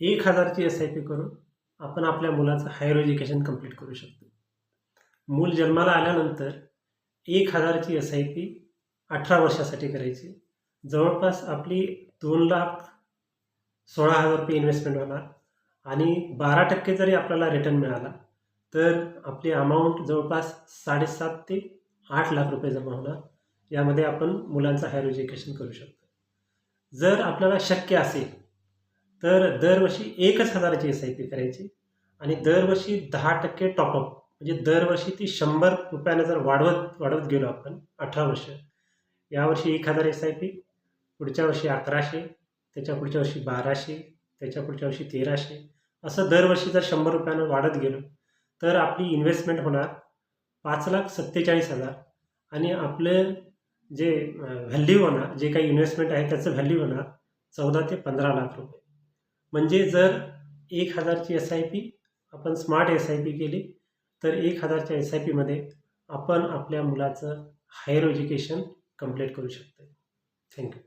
1000ची SIP करून आपण आपल्या मुलाचं हायर एज्युकेशन कंप्लीट करू शकतो. मूल जन्माला आल्यानंतर 1000ची SIP 18 वर्षासाठी करायची. जवळपास आपली 2,16,000 रुपये इन्व्हेस्टमेंट होणार आणि 12% जरी आपल्याला रिटर्न मिळाला तर आपली अमाऊंट जवळपास 7.5 ते 8 लाख रुपये जमा होणार. यामध्ये आपण मुलांचं हायर एज्युकेशन करू शकतो. जर आपल्याला शक्य असेल तर दरवर्षी 1,000ची SIP करायची आणि दरवर्षी 10% टॉपअप, म्हणजे दरवर्षी ती 100 रुपयानं जर वाढवत गेलो आपण 18 वर्ष, यावर्षी 1,000 SIP, पुढच्या वर्षी 1,100, त्याच्या पुढच्या वर्षी 1,200, त्याच्या पुढच्या वर्षी 1,300, असं दरवर्षी जर 100 रुपयानं वाढत गेलो तर आपली इन्व्हेस्टमेंट होणार 5,47,000 आणि आपलं जे व्हॅल्यू होणार, जे काही इन्व्हेस्टमेंट आहे त्याचं व्हॅल्यू होणार 14 ते 15 लाख रुपये. म्हणजे जर 1,000ची SIP आपण स्मार्ट SIP केली तर 1,000च्या SIP मध्ये आपण आपल्या मुलाचं हायर एज्युकेशन कंप्लीट करू शकतो. थँक्यू.